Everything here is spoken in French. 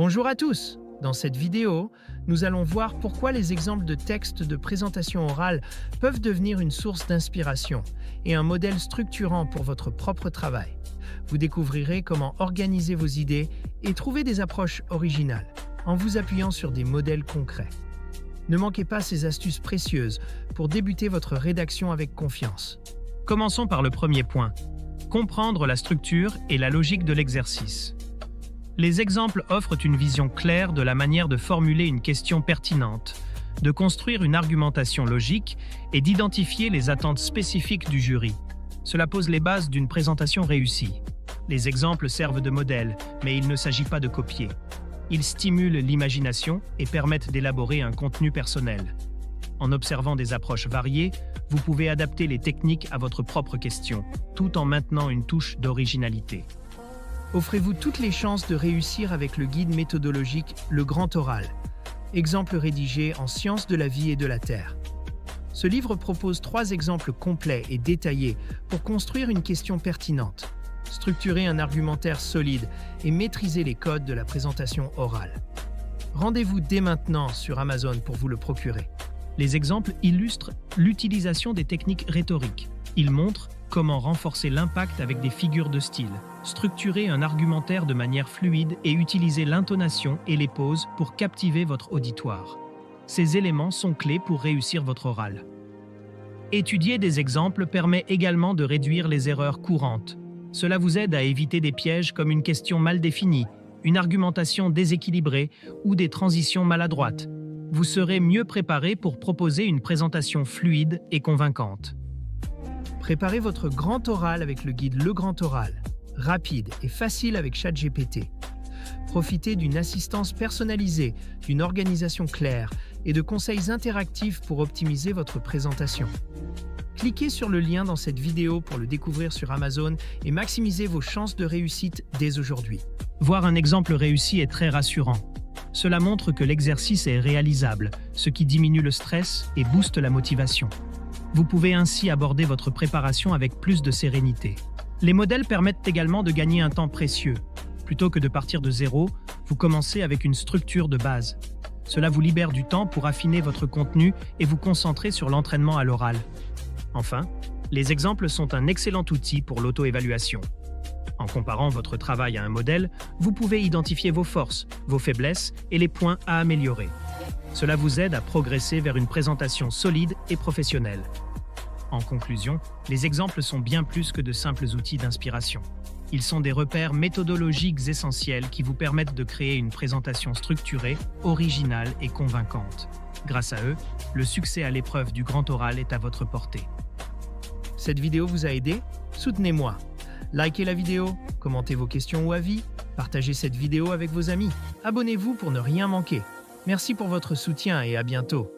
Bonjour à tous! Dans cette vidéo, nous allons voir pourquoi les exemples de textes de présentation orale peuvent devenir une source d'inspiration et un modèle structurant pour votre propre travail. Vous découvrirez comment organiser vos idées et trouver des approches originales en vous appuyant sur des modèles concrets. Ne manquez pas ces astuces précieuses pour débuter votre rédaction avec confiance. Commençons par le premier point. Comprendre la structure et la logique de l'exercice. Les exemples offrent une vision claire de la manière de formuler une question pertinente, de construire une argumentation logique et d'identifier les attentes spécifiques du jury. Cela pose les bases d'une présentation réussie. Les exemples servent de modèle, mais il ne s'agit pas de copier. Ils stimulent l'imagination et permettent d'élaborer un contenu personnel. En observant des approches variées, vous pouvez adapter les techniques à votre propre question, tout en maintenant une touche d'originalité. Offrez-vous toutes les chances de réussir avec le guide méthodologique Le Grand Oral, exemple rédigé en sciences de la vie et de la terre. Ce livre propose 3 exemples complets et détaillés pour construire une question pertinente, structurer un argumentaire solide et maîtriser les codes de la présentation orale. Rendez-vous dès maintenant sur Amazon pour vous le procurer. Les exemples illustrent l'utilisation des techniques rhétoriques. Ils montrent comment renforcer l'impact avec des figures de style, structurer un argumentaire de manière fluide et utiliser l'intonation et les pauses pour captiver votre auditoire. Ces éléments sont clés pour réussir votre oral. Étudier des exemples permet également de réduire les erreurs courantes. Cela vous aide à éviter des pièges comme une question mal définie, une argumentation déséquilibrée ou des transitions maladroites. Vous serez mieux préparé pour proposer une présentation fluide et convaincante. Préparez votre grand oral avec le guide Le Grand Oral, rapide et facile avec ChatGPT. Profitez d'une assistance personnalisée, d'une organisation claire et de conseils interactifs pour optimiser votre présentation. Cliquez sur le lien dans cette vidéo pour le découvrir sur Amazon et maximisez vos chances de réussite dès aujourd'hui. Voir un exemple réussi est très rassurant. Cela montre que l'exercice est réalisable, ce qui diminue le stress et booste la motivation. Vous pouvez ainsi aborder votre préparation avec plus de sérénité. Les modèles permettent également de gagner un temps précieux. Plutôt que de partir de zéro, vous commencez avec une structure de base. Cela vous libère du temps pour affiner votre contenu et vous concentrer sur l'entraînement à l'oral. Enfin, les exemples sont un excellent outil pour l'auto-évaluation. En comparant votre travail à un modèle, vous pouvez identifier vos forces, vos faiblesses et les points à améliorer. Cela vous aide à progresser vers une présentation solide et professionnelle. En conclusion, les exemples sont bien plus que de simples outils d'inspiration. Ils sont des repères méthodologiques essentiels qui vous permettent de créer une présentation structurée, originale et convaincante. Grâce à eux, le succès à l'épreuve du grand oral est à votre portée. Cette vidéo vous a aidé? Soutenez-moi. Likez la vidéo, commentez vos questions ou avis, partagez cette vidéo avec vos amis. Abonnez-vous pour ne rien manquer. Merci pour votre soutien et à bientôt.